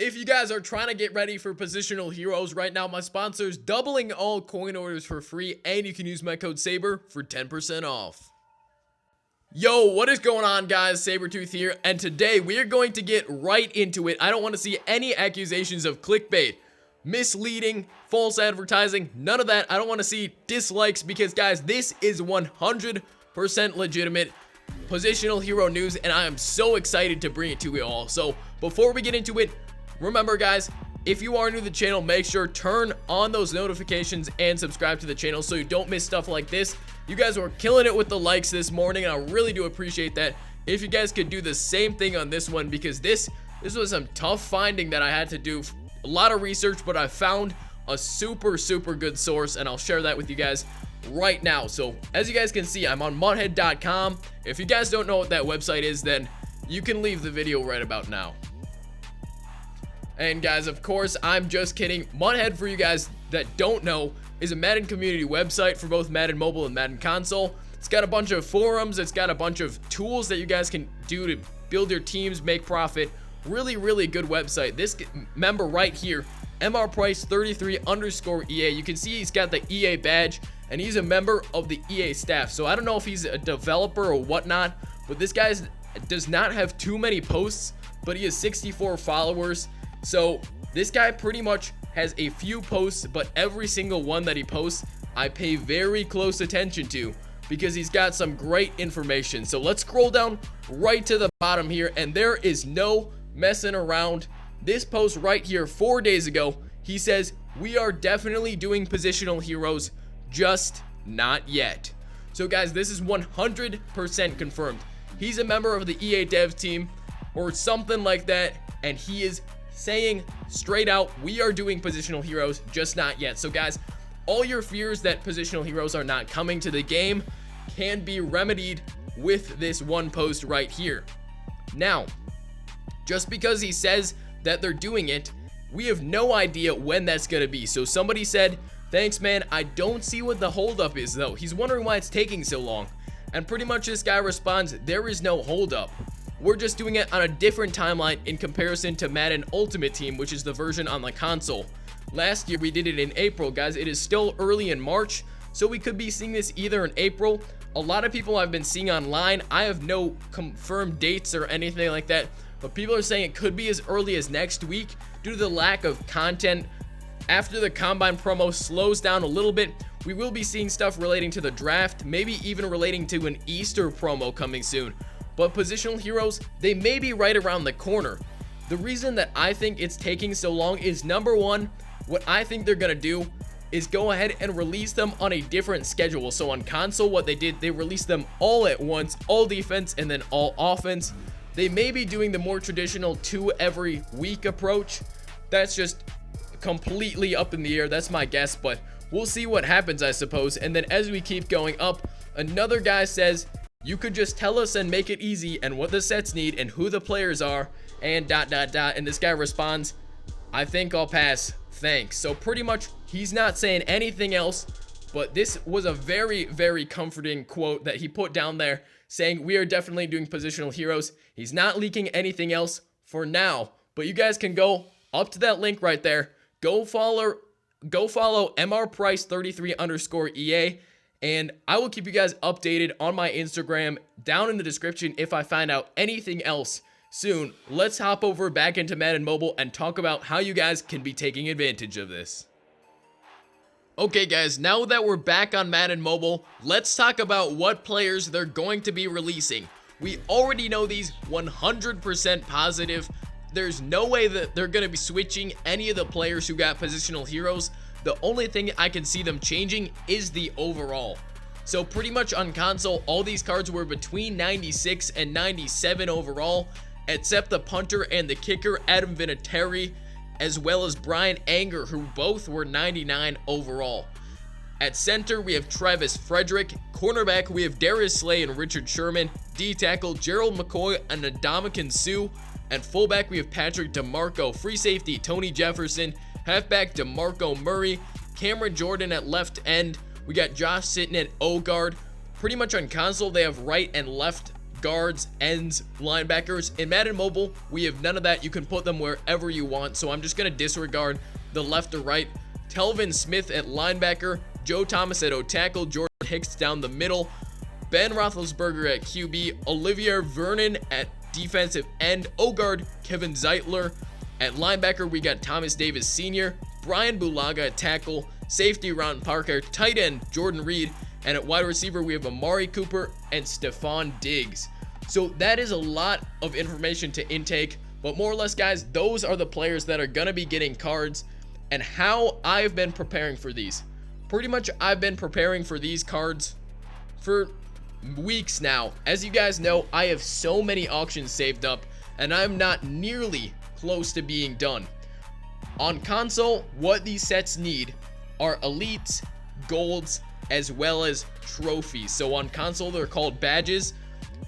If you guys are trying to get ready for Positional Heroes right now, my sponsor is doubling all coin orders for free, and you can use my code SABER for 10% off. Yo, what is going on, guys? Sabrtooth here, and today we are going to get right into it. I don't want to see any accusations of clickbait, misleading, false advertising, none of that. I don't want to see dislikes because, guys, this is 100% legitimate Positional Hero news, and I am so excited to bring it to you all. So before we get into it, remember, guys, if you are new to the channel, make sure turn on those notifications and subscribe to the channel so you don't miss stuff like this. You guys were killing it with the likes this morning, and I really do appreciate that. If you guys could do the same thing on this one, because this was some tough finding that I had to do a lot of research, but I found a super good source, and I'll share that with you guys right now. So as you guys can see, I'm on mudhead.com. If you guys don't know what that website is, then you can leave the video right about now. And guys, of course, I'm just kidding. Mudhead, for you guys that don't know, is a Madden community website for both Madden Mobile and Madden Console. It's got a bunch of forums. It's got a bunch of tools that you guys can do to build your teams, make profit. Really good website. This member right here, MrPrice33_EA, you can see he's got the EA badge, and he's a member of the EA staff. So I don't know if he's a developer or whatnot, but this guy does not have too many posts, but he has 64 followers. So this guy pretty much has a few posts, but every single one that he posts, I pay very close attention to because he's got some great information. So let's scroll down right to the bottom here, and there is no messing around. This post right here 4 days ago, he says, "We are definitely doing Positional Heroes, just not yet." So guys, this is 100% confirmed. He's a member of the EA dev team or something like that, and he is saying straight out, we are doing Positional Heroes, just not yet. So guys, all your fears that Positional Heroes are not coming to the game can be remedied with this one post right here. Now, just because he says that they're doing it, we have no idea when that's gonna be. So somebody said, "Thanks, man, I don't see what the holdup is though." He's wondering why it's taking so long, and pretty much this guy responds, "There is no holdup. We're just doing it on a different timeline in comparison to Madden Ultimate Team, which is the version on the console. Last year we did it in April, guys. It is still early in March, so we could be seeing this either in April. A lot of people I've been seeing online, I have no confirmed dates or anything like that, but people are saying it could be as early as next week due to the lack of content. After the Combine promo slows down a little bit, we will be seeing stuff relating to the draft, maybe even relating to an Easter promo coming soon. But Positional Heroes, they may be right around the corner. The reason that I think it's taking so long is, number one, what I think they're gonna do is go ahead and release them on a different schedule. So on console, what they did, they released them all at once, all defense and then all offense. They may be doing the more traditional 2 every week approach. That's just completely up in the air. That's my guess, but we'll see what happens, I suppose. And then as we keep going up, another guy says, "You could just tell us and make it easy and what the sets need and who the players are and ... And this guy responds, "I think I'll pass, thanks." So pretty much he's not saying anything else, but this was a very comforting quote that he put down there saying we are definitely doing Positional Heroes. He's not leaking anything else for now, but you guys can go up to that link right there. Go follow MrPrice33_EA. And I will keep you guys updated on my Instagram down in the description if I find out anything else soon. Let's hop over back into Madden Mobile and talk about how you guys can be taking advantage of this. Okay guys, now that we're back on Madden Mobile, let's talk about what players they're going to be releasing. We already know these 100% positive. There's no way that they're going to be switching any of the players who got Positional Heroes. The only thing I can see them changing is the overall. So pretty much on console, all these cards were between 96 and 97 overall, except the punter and the kicker, Adam Vinatieri, as well as Brian Anger, who both were 99 overall. At center, we have Travis Frederick. Cornerback, we have Darius Slay and Richard Sherman. D-tackle, Gerald McCoy and Ndamukong Suh. And fullback, we have Patrick DeMarco. Free safety, Tony Jefferson. Halfback, DeMarco Murray. Cameron Jordan at left end. We got Josh Sitton at O guard. Pretty much on console, they have right and left guards, ends, linebackers. In Madden Mobile, we have none of that. You can put them wherever you want, so I'm just going to disregard the left or right. Telvin Smith at linebacker, Joe Thomas at O-tackle, Jordan Hicks down the middle, Ben Roethlisberger at QB, Olivier Vernon at defensive end, O-guard Kevin Zeitler. At linebacker, we got Thomas Davis Sr., Brian Bulaga at tackle, safety Ron Parker, tight end Jordan Reed, and at wide receiver, we have Amari Cooper and Stephon Diggs. So that is a lot of information to intake, but more or less, guys, those are the players that are going to be getting cards and how I've been preparing for these. Pretty much, I've been preparing for these cards for weeks now. As you guys know, I have so many auctions saved up, and I'm not nearly close to being done. On console, what these sets need are elites, golds, as well as trophies. So on console, they're called badges,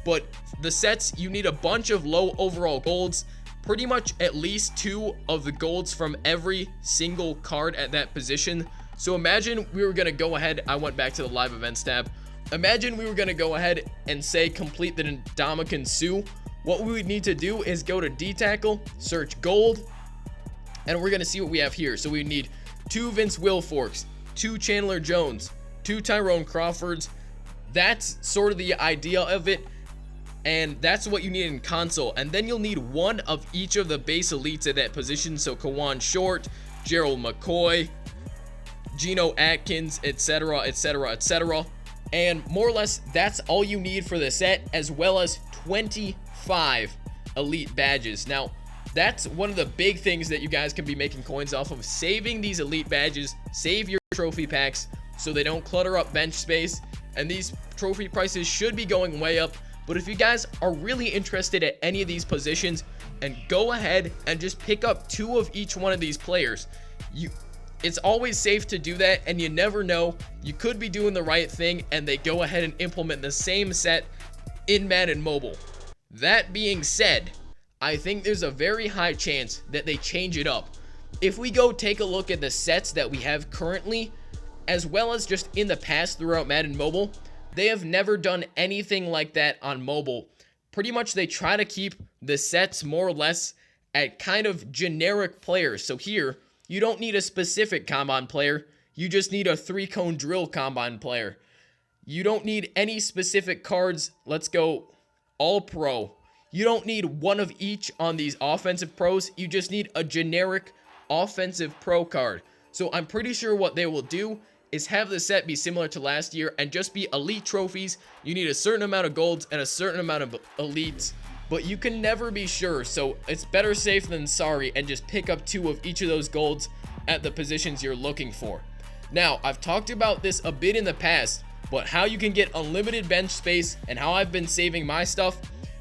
but the sets, you need a bunch of low overall golds, pretty much at least 2 of the golds from every single card at that position. So imagine we were going to go ahead, I went back to the live events tab. Imagine we were going to go ahead and say complete the Ndamukong Suh. What we would need to do is go to D-Tackle, search gold, and we're going to see what we have here. So we need 2 Vince Wilforks, 2 Chandler Jones, 2 Tyrone Crawfords. That's sort of the idea of it, and that's what you need in console. And then you'll need 1 of each of the base elites at that position. So Kawan Short, Gerald McCoy, Geno Atkins, etc., etc., etc. And more or less, that's all you need for the set, as well as 25 elite badges. Now, that's one of the big things that you guys can be making coins off of, saving these elite badges, save your trophy packs so they don't clutter up bench space, and these trophy prices should be going way up. But if you guys are really interested at any of these positions, and go ahead and just pick up 2 of each one of these players, it's always safe to do that, and you never know, you could be doing the right thing and they go ahead and implement the same set in Madden Mobile. That being said, I think there's a very high chance that they change it up. If we go take a look at the sets that we have currently, as well as just in the past throughout Madden Mobile, they have never done anything like that on mobile. Pretty much they try to keep the sets more or less at kind of generic players. So here, you don't need a specific combine player, you just need a 3-cone drill combine player. You don't need any specific cards. Let's go all pro. You don't need 1 of each on these offensive pros, you just need a generic offensive pro card. So I'm pretty sure what they will do is have the set be similar to last year and just be elite trophies. You need a certain amount of golds and a certain amount of elites, but you can never be sure, so it's better safe than sorry, and just pick up 2 of each of those golds at the positions you're looking for. Now, I've talked about this a bit in the past, but how you can get unlimited bench space and how I've been saving my stuff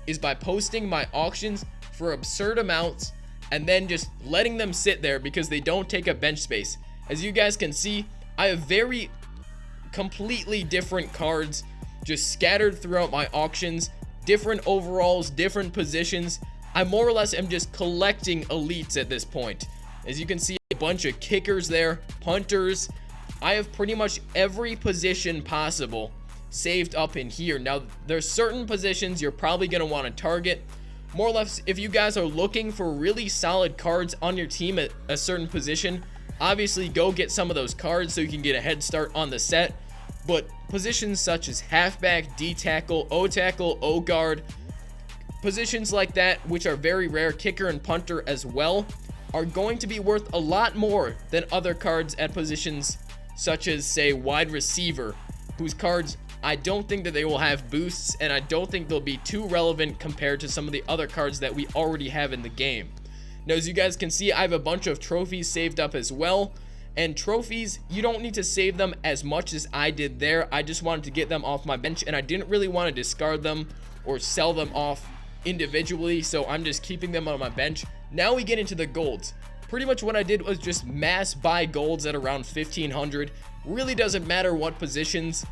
is by posting my auctions for absurd amounts and then just letting them sit there because they don't take up bench space. As you guys can see, I have very completely different cards just scattered throughout my auctions, different overalls, different positions. I more or less am just collecting elites at this point. As you can see, a bunch of kickers there, punters. I have pretty much every position possible saved up in here. Now, there's certain positions you're probably going to want to target. More or less, if you guys are looking for really solid cards on your team at a certain position, obviously go get some of those cards so you can get a head start on the set. But positions such as halfback, D-tackle, O-tackle, O-guard, positions like that, which are very rare, kicker and punter as well, are going to be worth a lot more than other cards at positions such as, say, wide receiver, whose cards I don't think that they will have boosts, and I don't think they'll be too relevant compared to some of the other cards that we already have in the game. Now, as you guys can see, I have a bunch of trophies saved up as well. And trophies, you don't need to save them as much as I did there. I just wanted to get them off my bench, and I didn't really want to discard them or sell them off individually, so I'm just keeping them on my bench. Now we get into the golds. Pretty much what I did was just mass buy golds at around 1,500. Really doesn't matter what positions.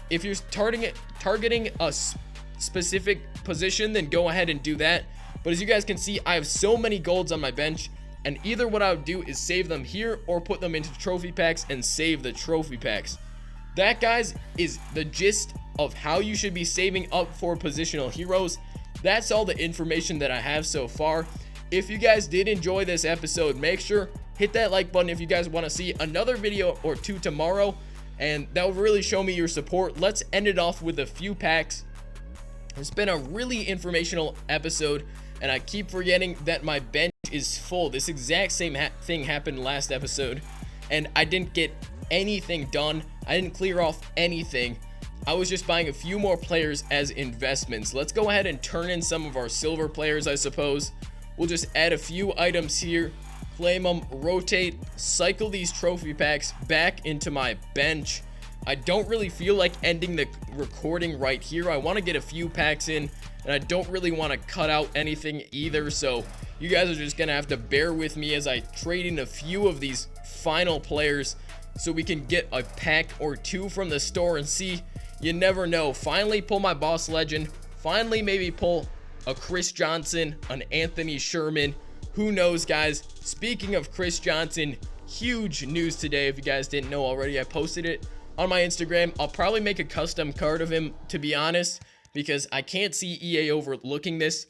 If you're targeting a specific position, then go ahead and do that. But as you guys can see, I have so many golds on my bench, and either what I would do is save them here or put them into trophy packs and save the trophy packs. That, guys, is the gist of how you should be saving up for positional heroes. that's all the information that I have so far. If you guys did enjoy this episode, make sure hit that like button if you guys want to see another video or two tomorrow, and that will really show me your support. Let's end it off with a few packs. It's been a really informational episode, and I keep forgetting that my bench is full. This exact same thing happened last episode, and I didn't get anything done. I didn't clear off anything. I was just buying a few more players as investments. Let's go ahead and turn in some of our silver players, I suppose. We'll just add a few items here, claim them, rotate, cycle these trophy packs back into my bench. I don't really feel like ending the recording right here. I want to get a few packs in, and I don't really want to cut out anything either, so you guys are just gonna have to bear with me as I trade in a few of these final players so we can get a pack or two from the store and see. You never know, finally pull my boss legend, finally maybe pull a Chris Johnson, an Anthony Sherman. Who knows, guys? Speaking of Chris Johnson, huge news today. If you guys didn't know already, I posted it on my Instagram. I'll probably make a custom card of him, to be honest, because I can't see EA overlooking this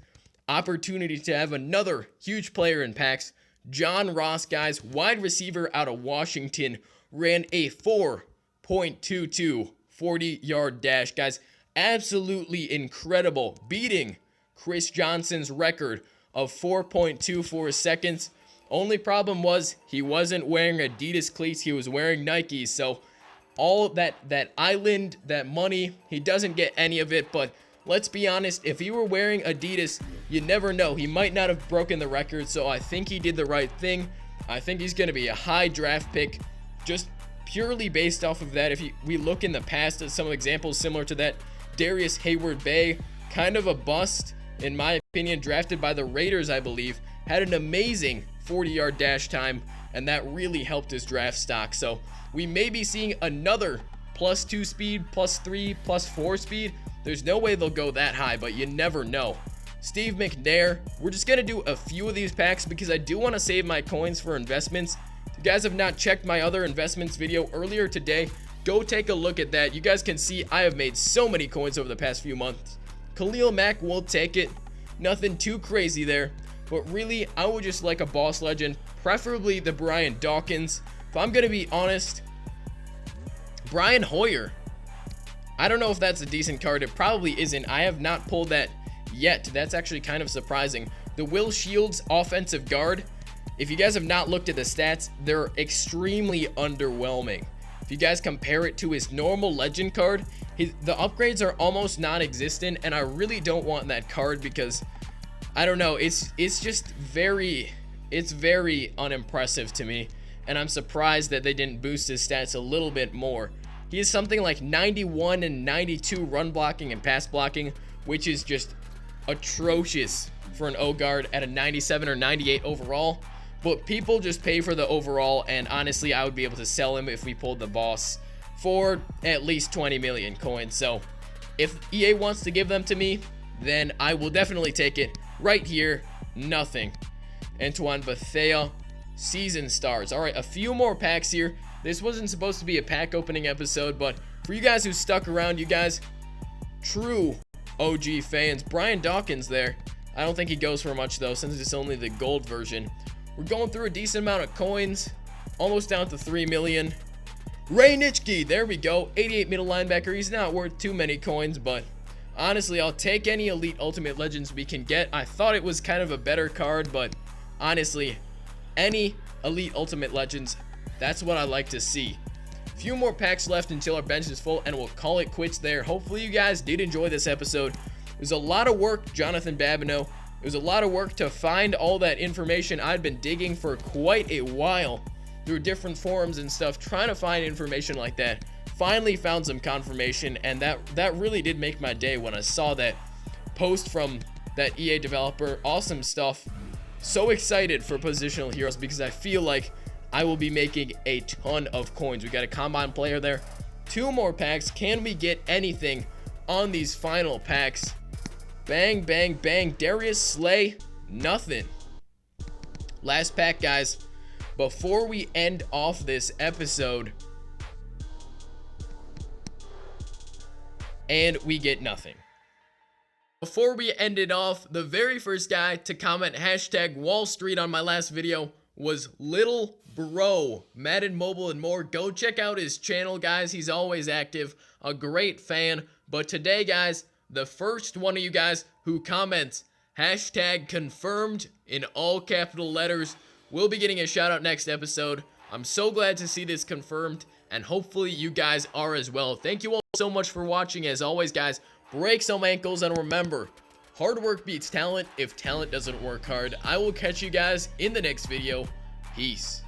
opportunity to have another huge player in packs. John Ross, guys, wide receiver out of Washington, ran a 4.22 40-yard dash, guys. Absolutely incredible, beating Chris Johnson's record of 4.24 seconds. Only problem was he wasn't wearing Adidas cleats, he was wearing Nikes, so all that island, that money, he doesn't get any of it. But let's be honest, if he were wearing Adidas, you never know, he might not have broken the record. So I think he did the right thing. I think he's going to be a high draft pick, just purely based off of that. If we look in the past at some examples similar to that, Darius Hayward-Bay, kind of a bust in my opinion, drafted by the Raiders, I believe, had an amazing 40-yard dash time, and that really helped his draft stock. So we may be seeing another +2 speed, +3, +4 speed. There's no way they'll go that high, but you never know. Steve McNair, we're just going to do a few of these packs because I do want to save my coins for investments. If you guys have not checked my other investments video earlier today, go take a look at that. You guys can see I have made so many coins over the past few months. Khalil Mack will take it. Nothing too crazy there, but really I would just like a boss legend, preferably the Brian Dawkins. If I'm gonna be honest, Brian Hoyer, I don't know if that's a decent card. It probably isn't. I have not pulled that yet. That's actually kind of surprising. The Will Shields offensive guard, if you guys have not looked at the stats, they're extremely underwhelming. If you guys compare it to his normal legend card, the upgrades are almost non-existent, and I really don't want that card because I don't know, it's just very unimpressive to me, and I'm surprised that they didn't boost his stats a little bit more. He is something like 91 and 92 run blocking and pass blocking, which is just atrocious for an O guard at a 97 or 98 overall. But people just pay for the overall, and honestly, I would be able to sell him if we pulled the boss for at least 20 million coins. So if EA wants to give them to me, then I will definitely take it. Right here, nothing. Antoine Bethea, season stars. All right, a few more packs here. This wasn't supposed to be a pack opening episode, but for you guys who stuck around, you guys, true OG fans, Brian Dawkins there. I don't think he goes for much though, since it's only the gold version. We're going through a decent amount of coins, almost down to 3 million. Ray Nitschke, there we go, 88 middle linebacker. He's not worth too many coins, but honestly, I'll take any Elite Ultimate Legends we can get. I thought it was kind of a better card, but honestly, any Elite Ultimate Legends, that's what I like to see. A few more packs left until our bench is full, and we'll call it quits there. Hopefully you guys did enjoy this episode. It was a lot of work, Jonathan Babineau. It was a lot of work to find all that information. I'd been digging for quite a while through different forums and stuff, trying to find information like that. Finally found some confirmation, and that really did make my day when I saw that post from that EA developer. Awesome stuff. So excited for Positional Heroes because I feel like I will be making a ton of coins. We got a combine player there. 2 more packs. Can we get anything on these final packs? Bang, bang, bang. Darius Slay, nothing. Last pack, guys. Before we end off this episode, and we get nothing. Before we end it off, the very first guy to comment hashtag Wall Street on my last video was Little Bro, Madden Mobile and more. Go check out his channel, guys. He's always active, a great fan. But today, guys, the first one of you guys who comments hashtag confirmed in all capital letters will be getting a shout out next episode. I'm so glad to see this confirmed, and hopefully you guys are as well. Thank you all so much for watching. As always, guys, break some ankles, and remember, hard work beats talent if talent doesn't work hard. I will catch you guys in the next video. Peace.